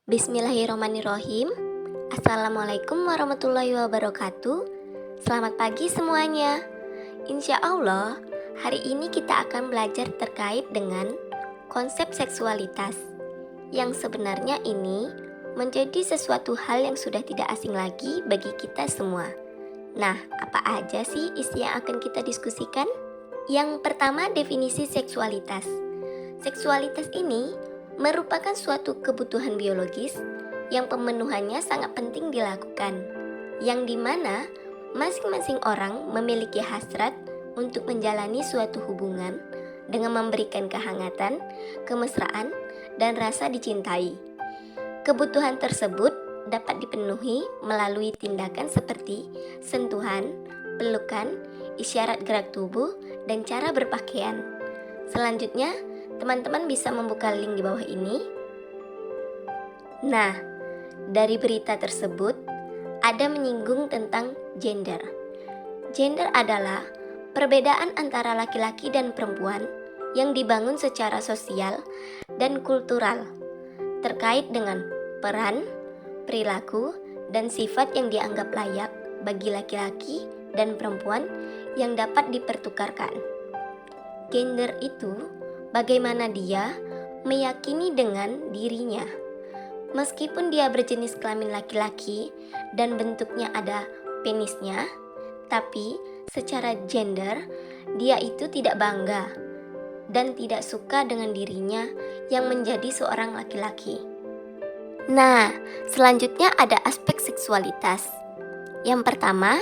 Bismillahirrahmanirrahim. Assalamualaikum warahmatullahi wabarakatuh. Selamat pagi semuanya. Insya Allah, hari ini kita akan belajar terkait dengan konsep seksualitas, yang sebenarnya ini menjadi sesuatu hal yang sudah tidak asing lagi bagi kita semua. Nah, apa aja sih isi yang akan kita diskusikan? Yang pertama, definisi seksualitas. Seksualitas ini merupakan suatu kebutuhan biologis yang pemenuhannya sangat penting dilakukan, yang dimana masing-masing orang memiliki hasrat untuk menjalani suatu hubungan dengan memberikan kehangatan, kemesraan, dan rasa dicintai. Kebutuhan tersebut dapat dipenuhi melalui tindakan seperti sentuhan, pelukan, isyarat gerak tubuh, dan cara berpakaian. Selanjutnya, teman-teman bisa membuka link di bawah ini. Nah, dari berita tersebut ada menyinggung tentang gender. Gender adalah perbedaan antara laki-laki dan perempuan yang dibangun secara sosial dan kultural terkait dengan peran, perilaku, dan sifat yang dianggap layak bagi laki-laki dan perempuan yang dapat dipertukarkan. Gender itu bagaimana dia meyakini dengan dirinya. Meskipun dia berjenis kelamin laki-laki dan bentuknya ada penisnya, tapi secara gender dia itu tidak bangga dan tidak suka dengan dirinya yang menjadi seorang laki-laki. Nah, selanjutnya ada aspek seksualitas. Yang pertama,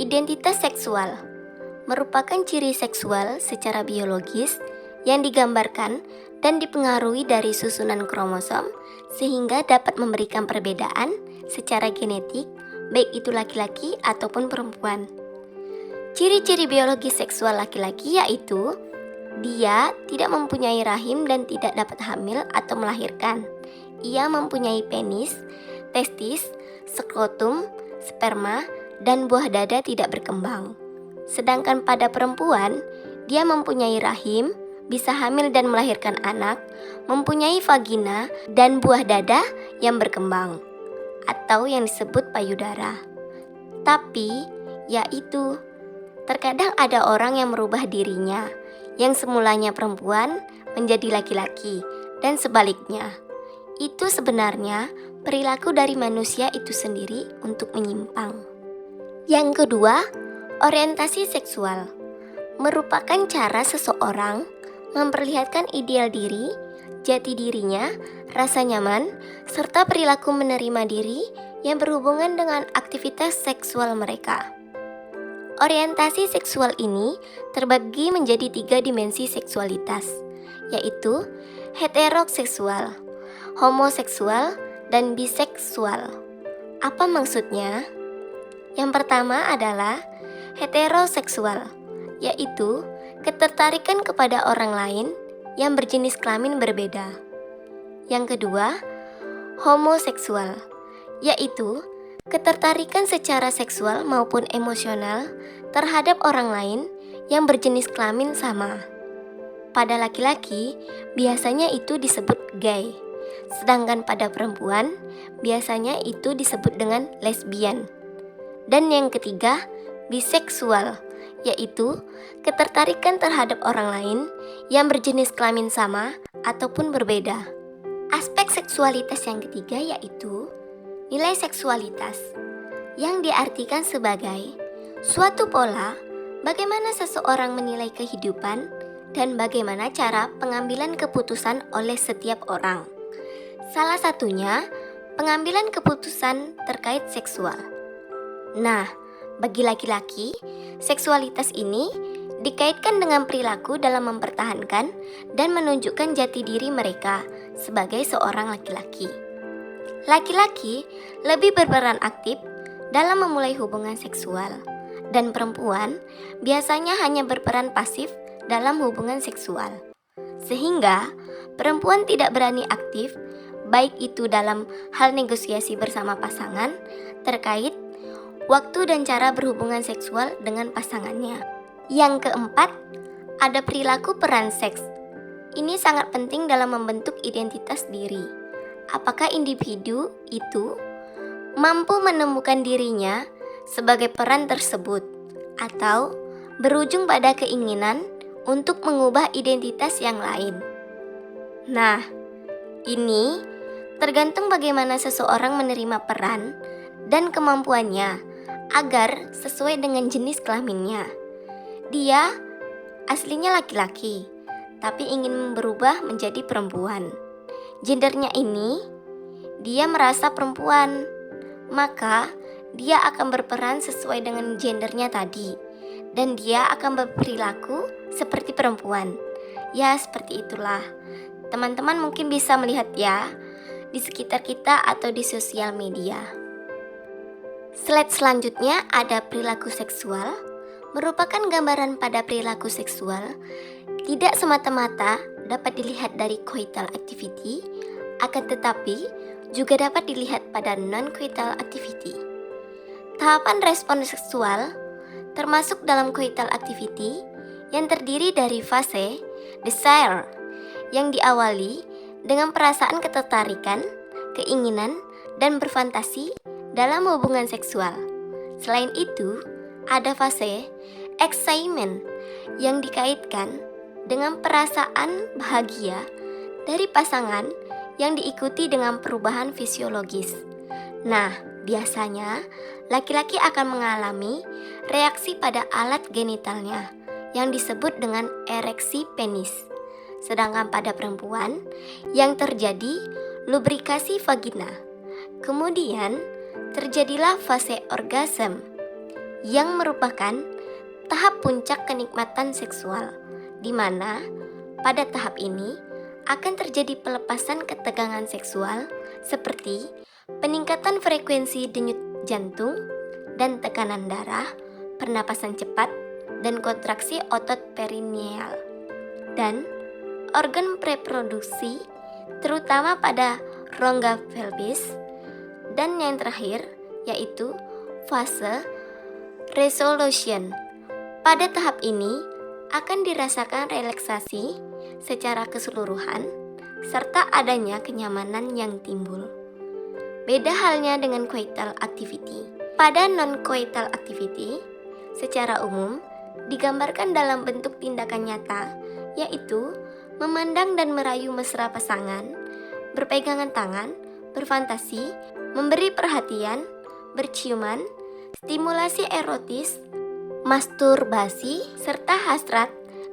identitas seksual merupakan ciri seksual secara biologis yang digambarkan dan dipengaruhi dari susunan kromosom sehingga dapat memberikan perbedaan secara genetik baik itu laki-laki ataupun perempuan. Ciri-ciri biologis seksual laki-laki yaitu dia tidak mempunyai rahim dan tidak dapat hamil atau melahirkan. Ia mempunyai penis, testis, skrotum, sperma, dan buah dada tidak berkembang. Sedangkan pada perempuan, dia mempunyai rahim, bisa hamil dan melahirkan anak, mempunyai vagina dan buah dada yang berkembang, atau yang disebut payudara. Tapi, yaitu, terkadang ada orang yang merubah dirinya, yang semulanya perempuan menjadi laki-laki, dan sebaliknya. Itu sebenarnya perilaku dari manusia itu sendiri untuk menyimpang. Yang kedua, orientasi seksual merupakan cara seseorang memperlihatkan ideal diri, jati dirinya, rasa nyaman, serta perilaku menerima diri yang berhubungan dengan aktivitas seksual mereka. Orientasi seksual ini terbagi menjadi 3 dimensi seksualitas, yaitu heteroseksual, homoseksual, dan biseksual. Apa maksudnya? Yang pertama adalah heteroseksual, yaitu ketertarikan kepada orang lain yang berjenis kelamin berbeda. Yang kedua, homoseksual, yaitu ketertarikan secara seksual maupun emosional terhadap orang lain yang berjenis kelamin sama. Pada laki-laki, biasanya itu disebut gay, sedangkan pada perempuan, biasanya itu disebut dengan lesbian. Dan yang ketiga, biseksual, yaitu ketertarikan terhadap orang lain yang berjenis kelamin sama ataupun berbeda. Aspek seksualitas yang ketiga yaitu nilai seksualitas, yang diartikan sebagai suatu pola bagaimana seseorang menilai kehidupan dan bagaimana cara pengambilan keputusan oleh setiap orang. Salah satunya, pengambilan keputusan terkait seksual. Nah, bagi laki-laki, seksualitas ini dikaitkan dengan perilaku dalam mempertahankan dan menunjukkan jati diri mereka sebagai seorang laki-laki. Laki-laki lebih berperan aktif dalam memulai hubungan seksual, dan perempuan biasanya hanya berperan pasif dalam hubungan seksual. Sehingga perempuan tidak berani aktif, baik itu dalam hal negosiasi bersama pasangan terkait waktu dan cara berhubungan seksual dengan pasangannya. Yang keempat, ada perilaku peran seks. Ini sangat penting dalam membentuk identitas diri. apakah individu itu mampu menemukan dirinya sebagai peran tersebut atau berujung pada keinginan untuk mengubah identitas yang lain. Nah, ini tergantung bagaimana seseorang menerima peran dan kemampuannya agar sesuai dengan jenis kelaminnya. Dia aslinya laki-laki, tapi ingin berubah menjadi perempuan. Gendernya ini, dia merasa perempuan, maka dia akan berperan sesuai dengan gendernya tadi, dan dia akan berperilaku seperti perempuan. Ya, seperti itulah. Teman-teman mungkin bisa melihat ya, di sekitar kita atau di sosial media. Slide selanjutnya ada perilaku seksual, merupakan gambaran pada perilaku seksual, tidak semata-mata dapat dilihat dari coital activity, akan tetapi juga dapat dilihat pada non-coital activity. Tahapan respon seksual termasuk dalam coital activity yang terdiri dari fase desire yang diawali dengan perasaan ketertarikan, keinginan, dan berfantasi dalam hubungan seksual. Selain itu, ada fase excitement yang dikaitkan dengan perasaan bahagia dari pasangan yang diikuti dengan perubahan fisiologis. Nah, biasanya laki-laki akan mengalami reaksi pada alat genitalnya yang disebut dengan ereksi penis. Sedangkan pada perempuan yang terjadi lubrikasi vagina. Kemudian terjadilah fase orgasm yang merupakan tahap puncak kenikmatan seksual, di mana pada tahap ini akan terjadi pelepasan ketegangan seksual seperti peningkatan frekuensi denyut jantung dan tekanan darah, pernapasan cepat, dan kontraksi otot perineal, dan organ reproduksi terutama pada rongga pelvis, dan yang terakhir yaitu fase resolution. Pada tahap ini akan dirasakan relaksasi secara keseluruhan serta adanya kenyamanan yang timbul. Beda halnya dengan coital activity. Pada non-coital activity, secara umum digambarkan dalam bentuk tindakan nyata, yaitu memandang dan merayu mesra pasangan, berpegangan tangan, berfantasi, memberi perhatian, berciuman, stimulasi erotis, masturbasi, serta hasrat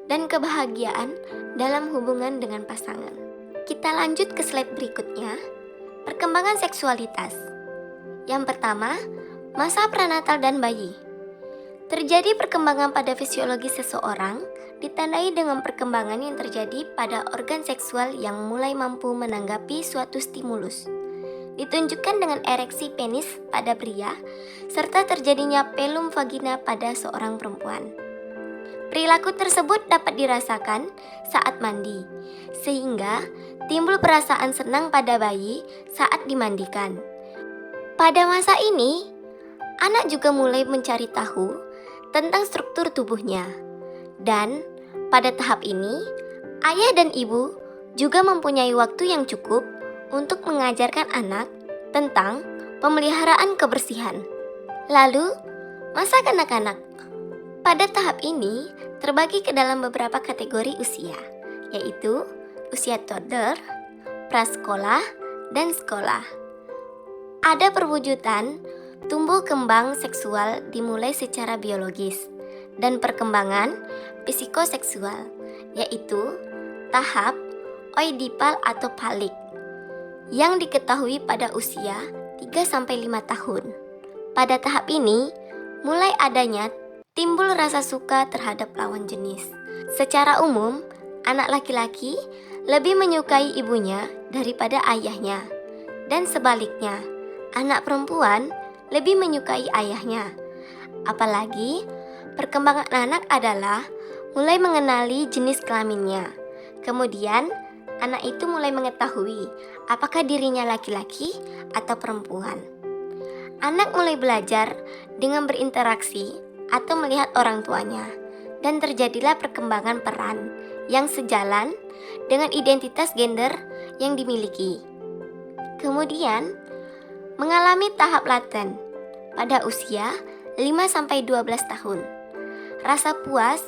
dan kebahagiaan dalam hubungan dengan pasangan. Kita lanjut ke slide berikutnya, perkembangan seksualitas. Yang pertama, masa prenatal dan bayi. Terjadi perkembangan pada fisiologi seseorang ditandai dengan perkembangan yang terjadi pada organ seksual yang mulai mampu menanggapi suatu stimulus. Ditunjukkan dengan ereksi penis pada pria, serta terjadinya pelum vagina pada seorang perempuan. Perilaku tersebut dapat dirasakan saat mandi, sehingga timbul perasaan senang pada bayi saat dimandikan. Pada masa ini, anak juga mulai mencari tahu tentang struktur tubuhnya. Dan pada tahap ini, ayah dan ibu juga mempunyai waktu yang cukup untuk mengajarkan anak tentang pemeliharaan kebersihan. Lalu, masa kanak-kanak. Pada tahap ini terbagi ke dalam beberapa kategori usia, yaitu usia toddler, prasekolah, dan sekolah. Ada perwujudan tumbuh kembang seksual dimulai secara biologis dan perkembangan psikoseksual, yaitu tahap oedipal atau palik yang diketahui pada usia 3-5 tahun. Pada tahap ini, mulai adanya timbul rasa suka terhadap lawan jenis. Secara umum, anak laki-laki lebih menyukai ibunya daripada ayahnya, dan sebaliknya, anak perempuan lebih menyukai ayahnya. Apalagi, perkembangan anak adalah mulai mengenali jenis kelaminnya. Kemudian, anak itu mulai mengetahui apakah dirinya laki-laki atau perempuan. Anak mulai belajar dengan berinteraksi atau melihat orang tuanya, dan terjadilah perkembangan peran yang sejalan dengan identitas gender yang dimiliki. Kemudian, mengalami tahap laten pada usia 5-12 tahun. Rasa puas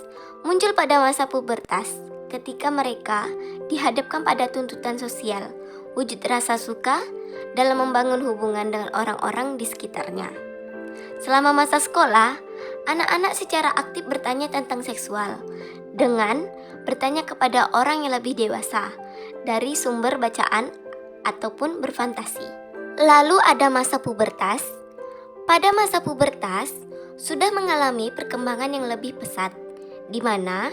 muncul pada masa pubertas ketika mereka dihadapkan pada tuntutan sosial, wujud rasa suka dalam membangun hubungan dengan orang-orang di sekitarnya. Selama masa sekolah, anak-anak secara aktif bertanya tentang seksual dengan bertanya kepada orang yang lebih dewasa dari sumber bacaan ataupun berfantasi. Lalu ada masa pubertas. Pada masa pubertas, sudah mengalami perkembangan yang lebih pesat, di mana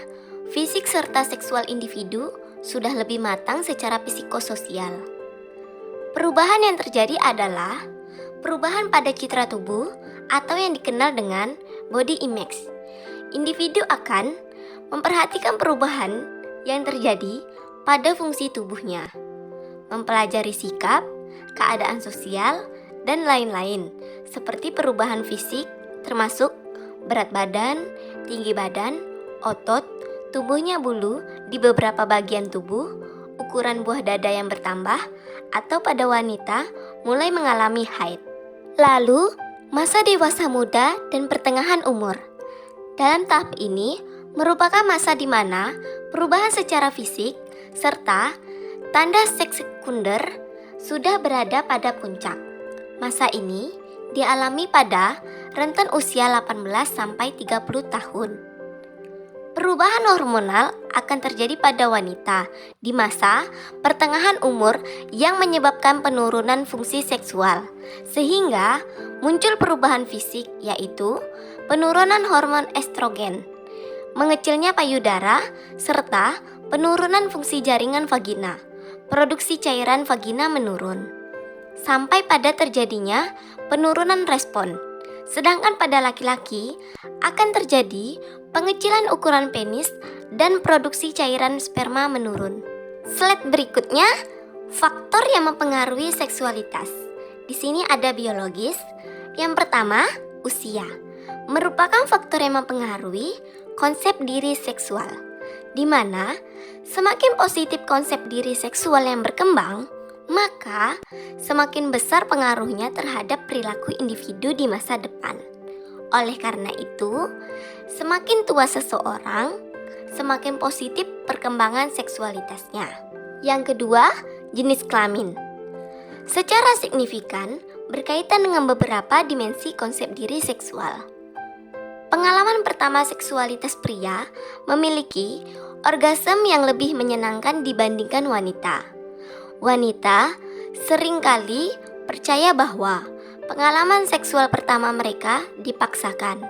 fisik serta seksual individu sudah lebih matang secara psikososial. Perubahan yang terjadi adalah perubahan pada citra tubuh atau yang dikenal dengan body image. Individu akan memperhatikan perubahan yang terjadi pada fungsi tubuhnya, mempelajari sikap, keadaan sosial, dan lain-lain, seperti perubahan fisik termasuk berat badan, tinggi badan, otot, tubuhnya bulu di beberapa bagian tubuh, ukuran buah dada yang bertambah, atau pada wanita mulai mengalami haid. Lalu, masa dewasa muda dan pertengahan umur. Dalam tahap ini merupakan masa di mana perubahan secara fisik serta tanda seks sekunder sudah berada pada puncak. Masa ini dialami pada rentan usia 18-30 tahun. Perubahan hormonal akan terjadi pada wanita di masa pertengahan umur yang menyebabkan penurunan fungsi seksual, sehingga muncul perubahan fisik yaitu penurunan hormon estrogen, mengecilnya payudara, serta penurunan fungsi jaringan vagina. Produksi cairan vagina menurun, sampai pada terjadinya penurunan respon. Sedangkan pada laki-laki akan terjadi pengecilan ukuran penis dan produksi cairan sperma menurun. Slide berikutnya, faktor yang mempengaruhi seksualitas. Di sini ada biologis. Yang pertama, usia. Merupakan faktor yang mempengaruhi konsep diri seksual, di mana semakin positif konsep diri seksual yang berkembang, maka semakin besar pengaruhnya terhadap perilaku individu di masa depan. Oleh karena itu, semakin tua seseorang, semakin positif perkembangan seksualitasnya. Yang kedua, jenis kelamin. Secara signifikan, berkaitan dengan beberapa dimensi konsep diri seksual. Pengalaman pertama seksualitas pria memiliki orgasme yang lebih menyenangkan dibandingkan wanita. Wanita seringkali percaya bahwa pengalaman seksual pertama mereka dipaksakan.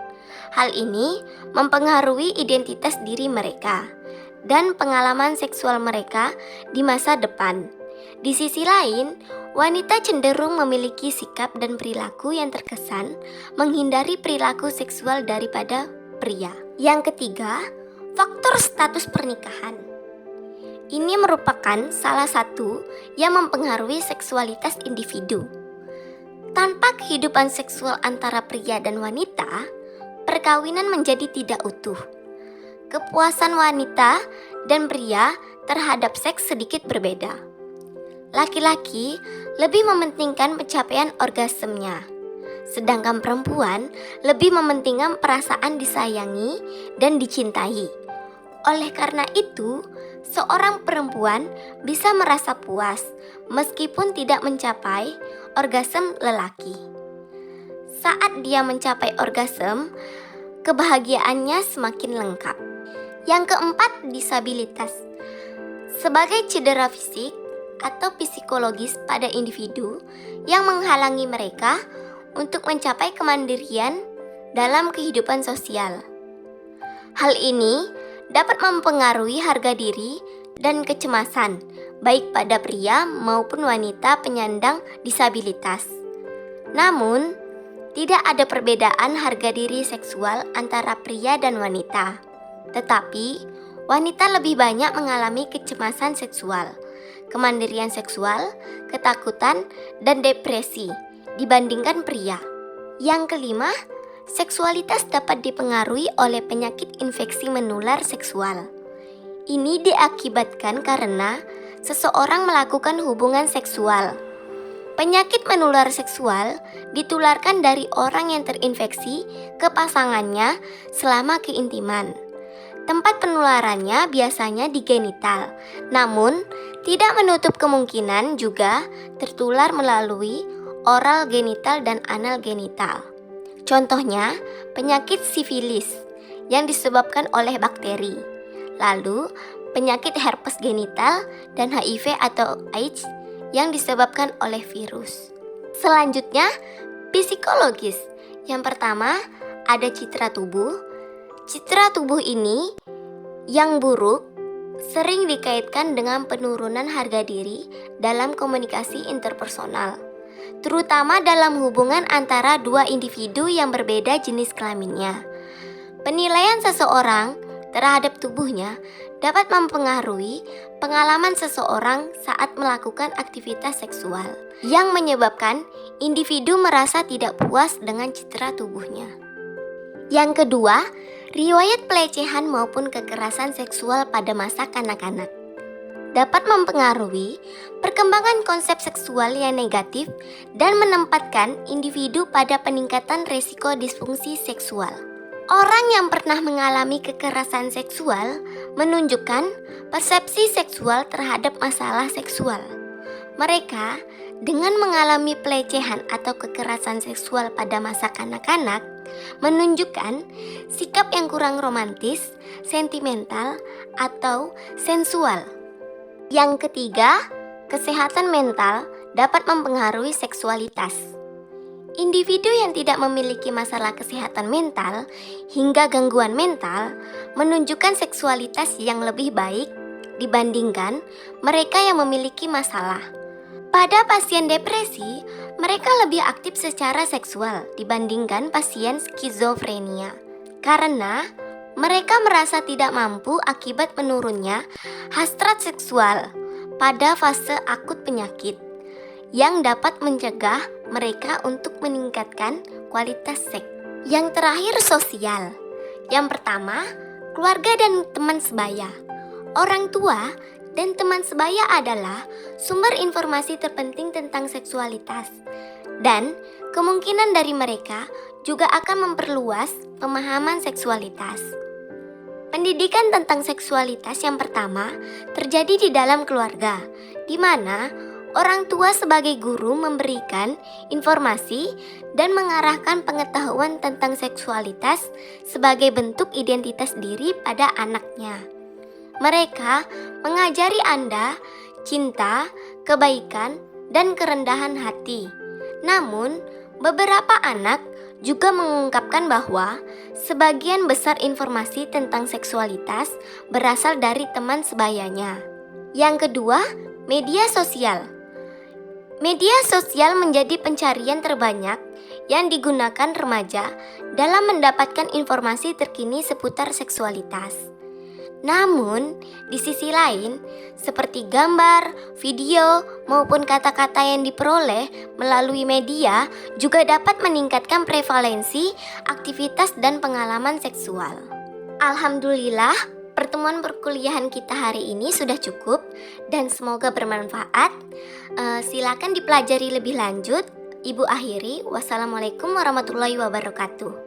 Hal ini mempengaruhi identitas diri mereka dan pengalaman seksual mereka di masa depan. Di sisi lain, wanita cenderung memiliki sikap dan perilaku yang terkesan menghindari perilaku seksual daripada pria. Yang ketiga, faktor status pernikahan. Ini merupakan salah satu yang mempengaruhi seksualitas individu. Tanpa kehidupan seksual antara pria dan wanita, perkawinan menjadi tidak utuh. Kepuasan wanita dan pria terhadap seks sedikit berbeda. Laki-laki lebih mementingkan pencapaian orgasmenya, sedangkan perempuan lebih mementingkan perasaan disayangi dan dicintai. Oleh karena itu, seorang perempuan bisa merasa puas meskipun tidak mencapai orgasme lelaki. Saat dia mencapai orgasme, kebahagiaannya semakin lengkap. Yang keempat, disabilitas. Sebagai cedera fisik atau psikologis pada individu yang menghalangi mereka untuk mencapai kemandirian dalam kehidupan sosial. Hal ini dapat mempengaruhi harga diri dan kecemasan, baik pada pria maupun wanita penyandang disabilitas. Namun, tidak ada perbedaan harga diri seksual antara pria dan wanita. Tetapi, wanita lebih banyak mengalami kecemasan seksual, kemandirian seksual, ketakutan, dan depresi dibandingkan pria. Yang kelima, seksualitas dapat dipengaruhi oleh penyakit infeksi menular seksual. Ini diakibatkan karena seseorang melakukan hubungan seksual Penyakit menular seksual ditularkan dari orang yang terinfeksi ke pasangannya selama keintiman. Tempat penularannya biasanya di genital, namun tidak menutup kemungkinan juga tertular melalui oral genital dan anal genital. Contohnya, penyakit sifilis yang disebabkan oleh bakteri. Lalu, penyakit herpes genital dan HIV atau AIDS yang disebabkan oleh virus. Selanjutnya, psikologis. Yang pertama, ada citra tubuh. Citra tubuh ini yang buruk sering dikaitkan dengan penurunan harga diri dalam komunikasi interpersonal, terutama dalam hubungan antara dua individu yang berbeda jenis kelaminnya. Penilaian seseorang terhadap tubuhnya dapat mempengaruhi pengalaman seseorang saat melakukan aktivitas seksual, yang menyebabkan individu merasa tidak puas dengan citra tubuhnya. Yang kedua, riwayat pelecehan maupun kekerasan seksual pada masa kanak-kanak dapat mempengaruhi perkembangan konsep seksual yang negatif dan menempatkan individu pada peningkatan risiko disfungsi seksual. Orang yang pernah mengalami kekerasan seksual menunjukkan persepsi seksual terhadap masalah seksual. Mereka dengan mengalami pelecehan atau kekerasan seksual pada masa kanak-kanak menunjukkan sikap yang kurang romantis, sentimental, atau sensual. Yang ketiga, kesehatan mental dapat mempengaruhi seksualitas. Individu yang tidak memiliki masalah kesehatan mental hingga gangguan mental menunjukkan seksualitas yang lebih baik dibandingkan mereka yang memiliki masalah. Pada pasien depresi, mereka lebih aktif secara seksual dibandingkan pasien skizofrenia karena mereka merasa tidak mampu akibat menurunnya hasrat seksual pada fase akut penyakit, yang dapat mencegah mereka untuk meningkatkan kualitas seks. Yang terakhir, sosial. Yang pertama, keluarga dan teman sebaya. Orang tua dan teman sebaya adalah sumber informasi terpenting tentang seksualitas, dan kemungkinan dari mereka juga akan memperluas pemahaman seksualitas. Pendidikan tentang seksualitas yang pertama terjadi di dalam keluarga, di mana orang tua sebagai guru memberikan informasi dan mengarahkan pengetahuan tentang seksualitas sebagai bentuk identitas diri pada anaknya. Mereka mengajari Anda cinta, kebaikan, dan kerendahan hati. Namun, beberapa anak juga mengungkapkan bahwa sebagian besar informasi tentang seksualitas berasal dari teman sebayanya. Yang kedua, media sosial. Media sosial menjadi pencarian terbanyak yang digunakan remaja dalam mendapatkan informasi terkini seputar seksualitas. Namun, di sisi lain, seperti gambar, video, maupun kata-kata yang diperoleh melalui media juga dapat meningkatkan prevalensi aktivitas dan pengalaman seksual. Alhamdulillah, pertemuan perkuliahan kita hari ini sudah cukup dan semoga bermanfaat. Silakan dipelajari lebih lanjut. Ibu akhiri, wassalamualaikum warahmatullahi wabarakatuh.